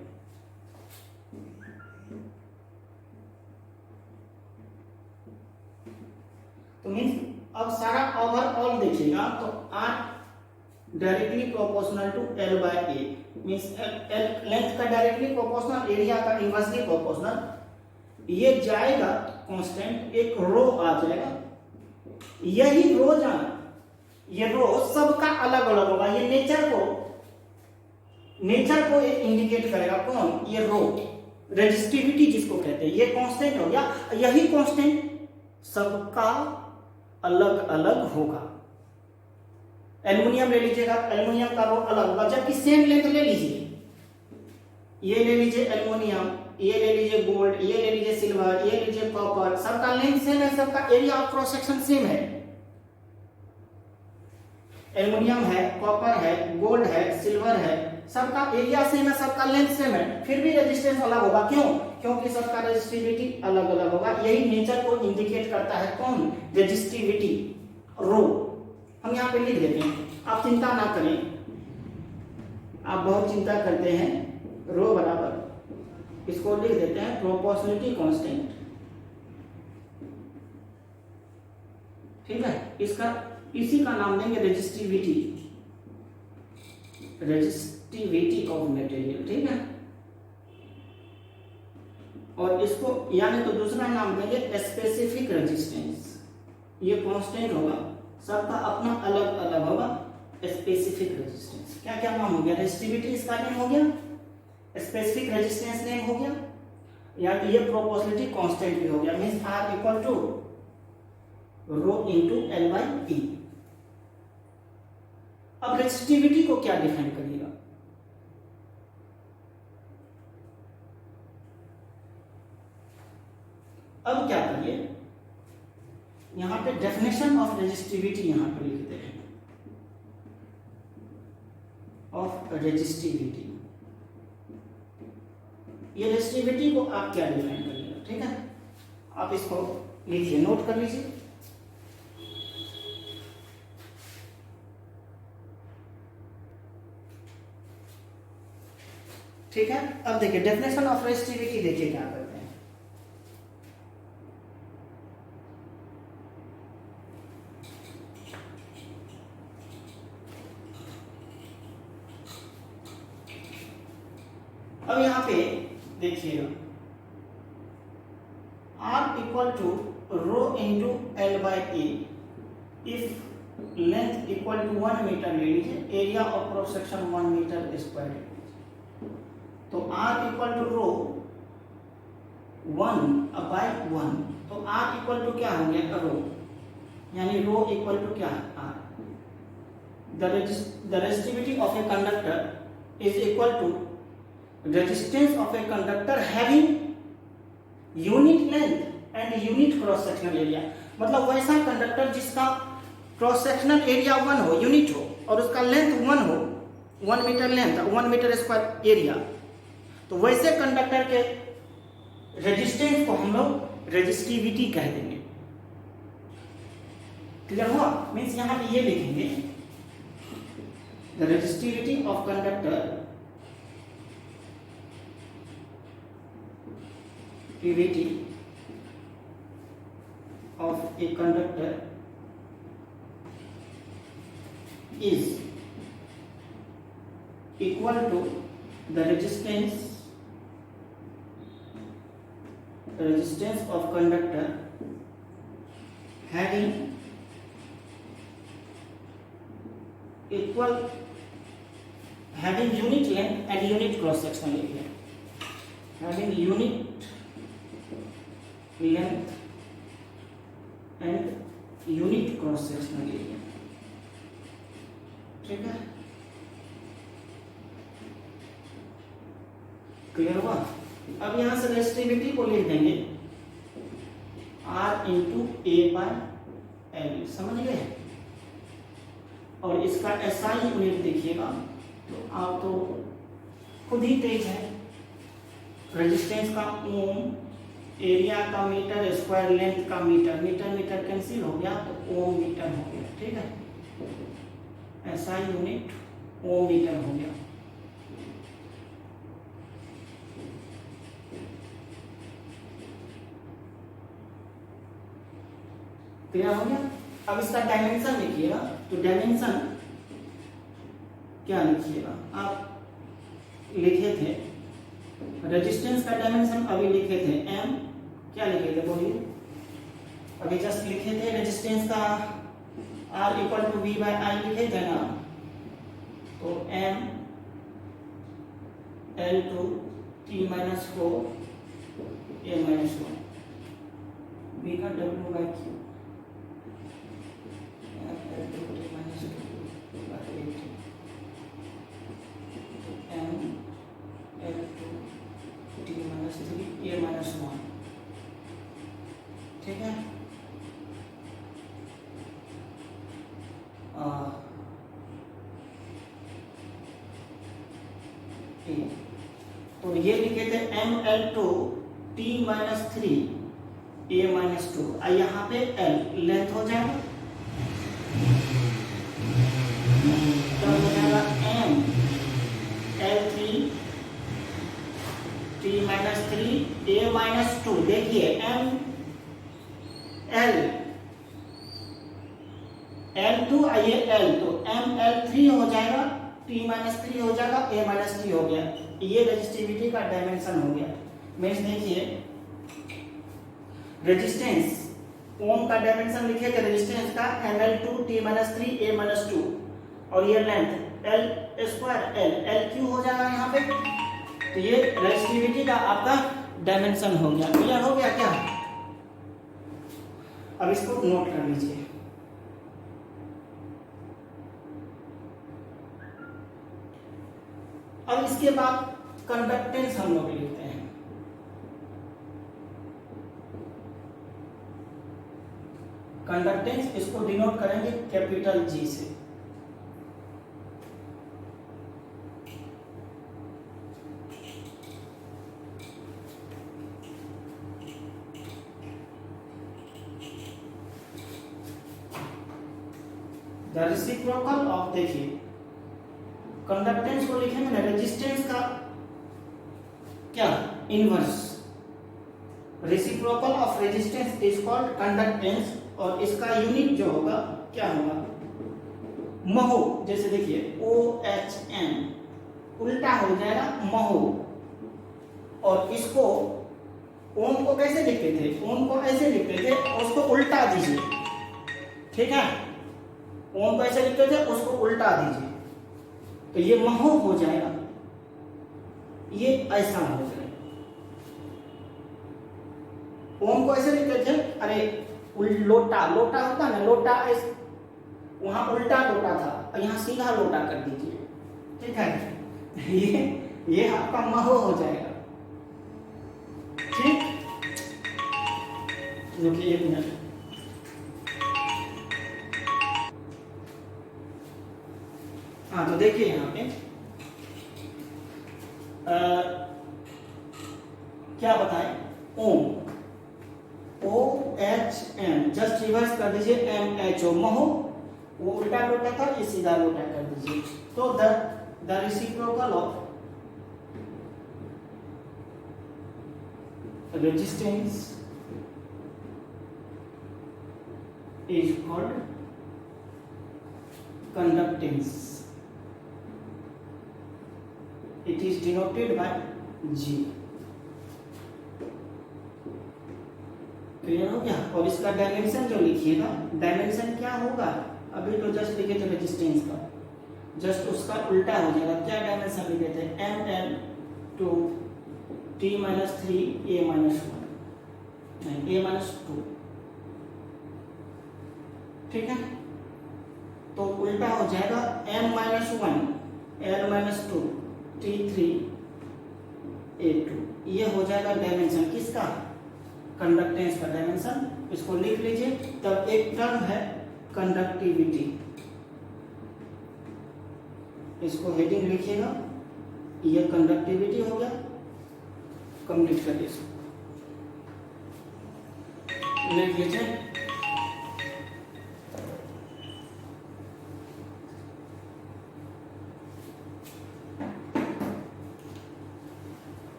तो मीन्स अब सारा ओवरऑल देखिएगा तो R directly proportional to L by A means L length का डायरेक्टली प्रोपोर्शनल, एरिया का इनवर्सली प्रोपोर्शनल। ये जाएगा कांस्टेंट, एक रो आ जाएगा, यही रो जाना, ये रो सबका अलग अलग होगा। ये नेचर को इंडिकेट करेगा कौन, ये रो, रेजिस्टिविटी जिसको कहते हैं, ये कांस्टेंट हो गया। यही कांस्टेंट सबका अलग अलग होगा। एल्युमिनियम ले लीजिएगा, एल्युमिनियम का रो अलग होगा, जबकि सेम लेंथ ले लीजिए, ये ले लीजिए एल्युमिनियम, ये ले लीजिए गोल्ड, ये ले लीजिए सिल्वर, ये लीजिए कॉपर, सबका लेंथ सेम है, सबका area of cross section same है। एल्युमिनियम है, कॉपर है, गोल्ड है, सिल्वर है, सबका एरिया सेम है, सबका लेंथ सेम है, फिर भी रेजिस्टेंस अलग होगा। क्यों? क्योंकि सबका रेजिस्टिविटी अलग अलग होगा। यही नेचर को इंडिकेट करता है कौन, रेजिस्टिविटी, रो। हम यहाँ पे लिख देते हैं, आप चिंता ना करें, आप बहुत चिंता करते हैं। रो बराबर इसको लिख देते हैं प्रोपोर्शनलिटी कांस्टेंट, ठीक है। इसका इसी का नाम देंगे रेजिस्टिविटी, रेजिस्टिविटी ऑफ मटेरियल, ठीक है। और इसको यानी तो दूसरा नाम देंगे स्पेसिफिक रेजिस्टेंस। ये कांस्टेंट होगा, सबका अपना अलग अलग होगा, स्पेसिफिक रेजिस्टेंस। क्या क्या नाम हो गया, रेजिस्टिविटी इसका नेम हो गया, स्पेसिफिक रेजिस्टेंस नेम हो गया, या ये प्रोपोर्शनलिटी कांस्टेंट भी हो गया। Means R equal to rho into L by P। अब रेजिस्टिविटी को क्या डिफाइन करिएगा, अब क्या करिए, यहां पे डेफिनेशन ऑफ रेजिस्टिविटी यहां पे लिखते हैं, ऑफ रेजिस्टिविटी। ये रेजिस्टिविटी को आप क्या डिफाइन करिएगा, ठीक है। आप इसको लिखिए, नोट कर लीजिए। ठीक है, अब देखिए डेफिनेशन ऑफ रेजिस्टिविटी, देखिए क्या करते हैं। अब यहां पे देखिएगा, R equal to rho into L by A if length equal to 1 metre ले लीजिए, area of cross section 1 metre square. तो R equal to rho 1 by 1, तो R इक्वल टू क्या हो गया, रो, यानी रो इक्वल टू क्या है, R। The resistivity of a conductor is equal to resistance of a conductor having unit length and unit cross sectional area. मतलब वैसा conductor जिसका क्रॉस सेक्शनल एरिया 1 हो, यूनिट हो, और उसका लेंथ 1 हो, 1 metre length, 1 metre square area, तो वैसे कंडक्टर के रेजिस्टेंस को हम लोग रेजिस्टिविटी कह देंगे। क्लियर हुआ? मीन्स यहां पे ये लिखेंगे, the resistivity of conductor activity of a conductor is equal to the resistance of conductor having unit length and unit cross sectional area, having unit length and unit cross sectional area, ठीक है। Clear हुआ? अब यहां से resistivity को लिख देंगे R into A by L, समझ गए। और इसका SI यूनिट देखिएगा, तो आप तो खुद ही तेज है। रेजिस्टेंस का ओम, एरिया का मीटर, स्क्वायर लेंथ का मीटर, मीटर मीटर कैंसिल हो गया तो ओम मीटर हो गया। ठीक है, ऐसा यूनिट ओम मीटर हो गया। क्लियर हो गया। अब इसका डायमेंशन लिखिएगा, तो डायमेंशन क्या लिखिएगा आप, लिखे थे रेजिस्टेंस का डायमेंशन अभी लिखे थे m, क्या लिखे थे बोलिए, अभी जस्ट लिखे थे रेजिस्टेंस का R equal to V by I लिखे थे ना, तो m L two T minus 4 A minus 1, V का W by Q, L two T minus 2 by 8, m L two T minus 3 A minus 1। ठीक है, तो ये लिखे थे M L two T minus 3 A minus 2, यहाँ पे एल लेंथ हो जाएगा, तब हो जाएगा M L 3 T minus 3 A minus 2। देखिए एम एल एल टू ये एल, तो एम एल 3 हो जाएगा, टी माइनस 3 हो जाएगा, ए माइनस 3 हो गया। ये रेजिस्टिविटी का डायमेंशन हो गया। मीन्स देखिए रेजिस्टेंस ओम का डायमेंशन लिखे थे रेजिस्टेंस का M L two T minus 3 A minus 2, और ये length L square L L Q हो जाएगा यहाँ पे। तो ये रेजिस्टिविटी का आपका डायमेंशन हो गया। क्लियर हो गया क्या? अब इसको नोट कर लीजिए। अब इसके बाद कंडक्टेंस हम लोग लिखते हैं। कंडक्टेंस इसको डिनोट करेंगे कैपिटल जी से। द रेसिप्रोकल ऑफ, देखिए कंडक्टेंस को लिखेंगे ना, रेजिस्टेंस का क्या inverse, reciprocal of resistance is called conductance, और इसका यूनिट जो होगा क्या होगा, महो। जैसे देखिए OHM उल्टा हो जाएगा महो, और इसको ओम को कैसे लिखते थे, ओम को ऐसे लिखते थे, उसको उल्टा दीजिए। ठीक है, ओम को ऐसे लिखते थे, उसको उल्टा दीजिए, तो ये महो हो जाएगा, ये ऐसा हो जाएगा। ओम को ऐसे लिखते थे, अरे लोटा, लोटा होता ना, लोटा वहां उल्टा लोटा था, और यहाँ सीधा लोटा कर दीजिए। ठीक है, ये आपका महो हो जाएगा। ठीक, रुकिए 1 मिनट। हाँ, तो देखिए यहाँ पे क्या बताएं, ओम OHM जस्ट रिवर्स कर दीजिए, MHO महो, वो उल्टा लोटा था, ये सीधा लोटा कर दीजिए। तो the reciprocal of resistance is called conductance, it is denoted by G। Clear हो गया? और इसका डायमेंशन जो लिखिएगा, डायमेंशन क्या होगा, अभी तो जस्ट लिखे थे रेजिस्टेंस का, जस्ट उसका उल्टा हो जाएगा। क्या डायमेंशन लिखे थे, M L two T minus 3 A minus 1, नहीं ए माइनस 2। ठीक है, तो उल्टा हो जाएगा m minus 1 l minus 2 T3 A2। ये हो जाएगा डायमेंशन किसका, कंडक्टेंस का डायमेंशन। इसको लिख लीजिए। तब एक टर्म है कंडक्टिविटी, इसको हेडिंग लिखिएगा ये कंडक्टिविटी हो गया, कंप्लीट कर दीजिए। लिख लीजिए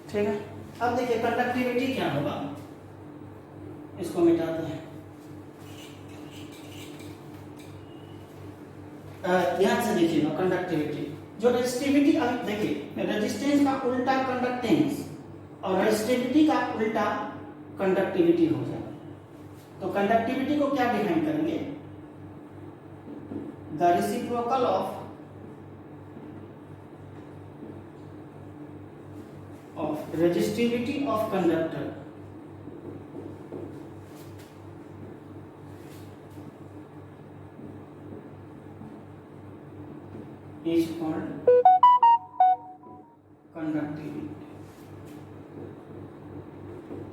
ठीक है। अब देखिए कंडक्टिविटी क्या होगा, इसको मिटाते हैं। ध्यान से देखिएगा कंडक्टिविटी, जो रेजिस्टिविटी, अब देखिए रेजिस्टेंस का उल्टा कंडक्टेंस और रेजिस्टिविटी का उल्टा कंडक्टिविटी हो जाएगा। तो कंडक्टिविटी को क्या डिफाइन करेंगे, the reciprocal of resistivity of conductor is called conductivity।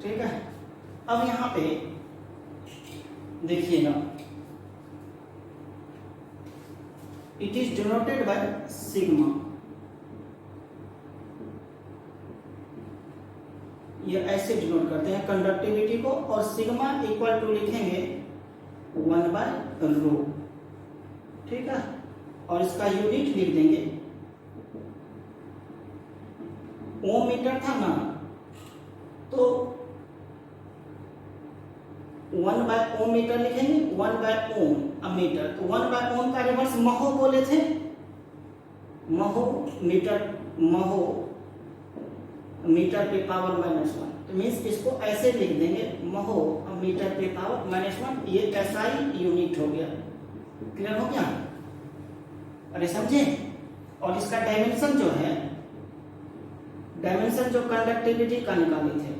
ठीक है। अब यहां पे देखिएगा, it is denoted by sigma, ये ऐसे डिनोट करते हैं कंडक्टिविटी को, और सिग्मा इक्वल टू लिखेंगे 1/ρ। ठीक है। और इसका यूनिट लिख देंगे, ओम मीटर था ना, तो 1/ओम मीटर लिखेंगे, 1/ओम मीटर। तो 1/ओम का रिवर्स महो बोले थे, महो मीटर, महो मीटर पे पावर -1। तो मीन्स इसको ऐसे लिख देंगे, महो मीटर पे पावर -1। ये SI यूनिट हो गया। क्लियर हो गया? अरे समझे? और इसका डायमेंशन जो है, डायमेंशन जो कंडक्टिविटी का निकाले थे,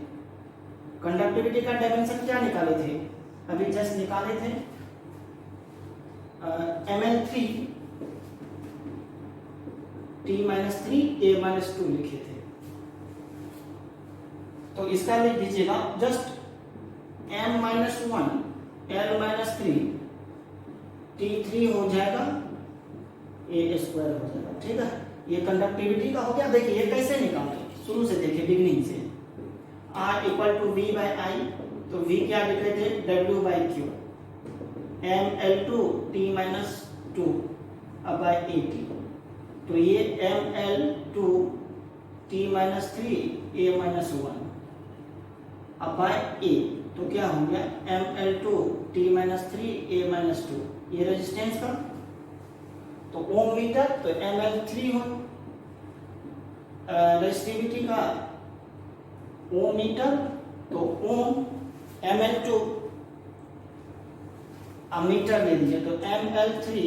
कंडक्टिविटी का डायमेंशन क्या निकाले थे, अभी जस्ट निकाले थे, ml3 T-3 A-2 लिखे थे। तो इसका लिख दीजिएगा जस्ट m-1 L-3 T3 हो जाएगा, A² हो जाएगा। ठीक है। ये कंडक्टिविटी का हो गया। देखिए ये कैसे निकालते, शुरू से देखिए, बिगनिंग से। R = V/I, तो V क्या लिखे थे, W/Q, ml2 T-2 /AT। तो ये ml2 T-3 A-1 /A, तो क्या हो गया, ml2 T-3 A-2, ये रेजिस्टेंस का। तो ओम मीटर, तो ml3 हो, रेजिस्टिविटी का ओम मीटर, तो ओम ml2 मीटर ले लीजिए, तो ml3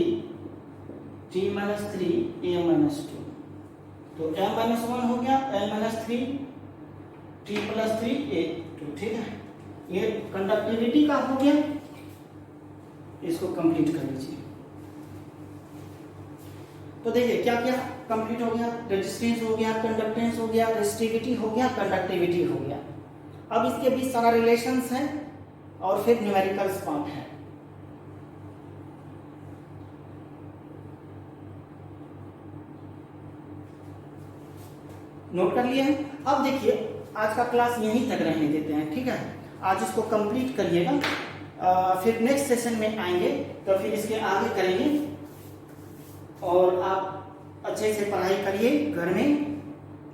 T-3 A-2, तो m-1 हो गया, l-3 T+3 A2। ठीक है। ये कंडक्टिविटी का हो गया। इसको कंप्लीट कर लीजिए। तो देखिए क्या क्या कंप्लीट हो गया, रेजिस्टेंस हो गया, कंडक्टेंस हो गया, रेजिस्टिविटी हो गया, कंडक्टिविटी हो गया। अब इसके बीच सारा रिलेशंस है और फिर न्यूमेरिकल्स पार्ट है। नोट कर लिए हैं। अब देखिए आज का क्लास यहीं तक रहने देते हैं। ठीक है। आज इसको कंप्लीट करिएगा, फिर नेक्स्ट सेशन में आएंगे तो फिर इसके आगे करेंगे। और आप अच्छे से पढ़ाई करिए घर में।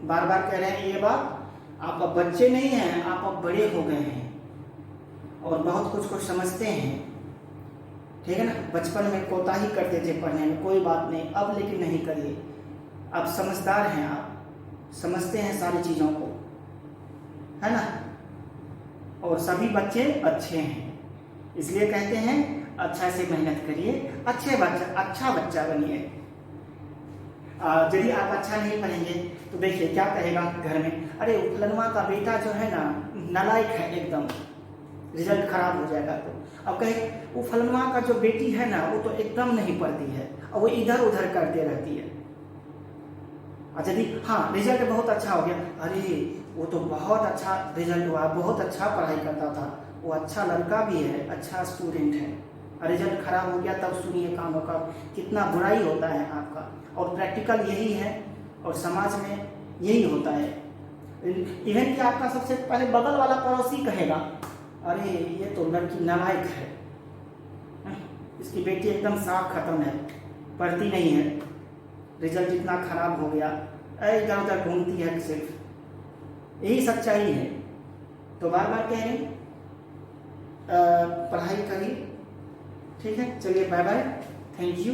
बार बार कह रहे हैं ये बात, आप अब बच्चे नहीं हैं, आप अब बड़े हो गए हैं और बहुत कुछ समझते हैं। ठीक है ना। बचपन में कोताही करते थे पढ़ने में, कोई बात नहीं, अब लेकिन नहीं करिए। अब समझदार हैं, आप समझते हैं सारी चीज़ों को, है ना। और सभी बच्चे अच्छे हैं, इसलिए कहते हैं अच्छा से मेहनत करिए, अच्छा बच्चा बनिए। यदि आप अच्छा नहीं पढ़ेंगे तो देखिए क्या कहेगा घर में, अरे फलनवा का बेटा जो है ना नालायक है एकदम, रिजल्ट खराब हो जाएगा। तो अब कहे वो फलनवा का जो बेटी है ना वो तो एकदम नहीं पढ़ती है और वो इधर उधर करते रहती है। अच्छा यदि हाँ रिजल्ट बहुत अच्छा हो गया, अरे वो तो बहुत अच्छा रिजल्ट हुआ, बहुत अच्छा पढ़ाई करता था, वो अच्छा लड़का भी है, अच्छा स्टूडेंट है। रिजल्ट खराब हो गया तब सुनिए काम होगा, कितना बुराई होता है आपका। और प्रैक्टिकल यही है और समाज में यही होता है। इवन कि आपका सबसे पहले बगल वाला पड़ोसी कहेगा, अरे ये तो लड़की नालायक है, इसकी बेटी एकदम साफ खत्म है, पढ़ती नहीं है, रिजल्ट इतना खराब हो गया, इधर उधर घूमती है सिर्फ। यही सच्चाई है। तो बार बार कह रहे पढ़ाई करिए। ठीक है, चलिए बाय बाय, थैंक यू।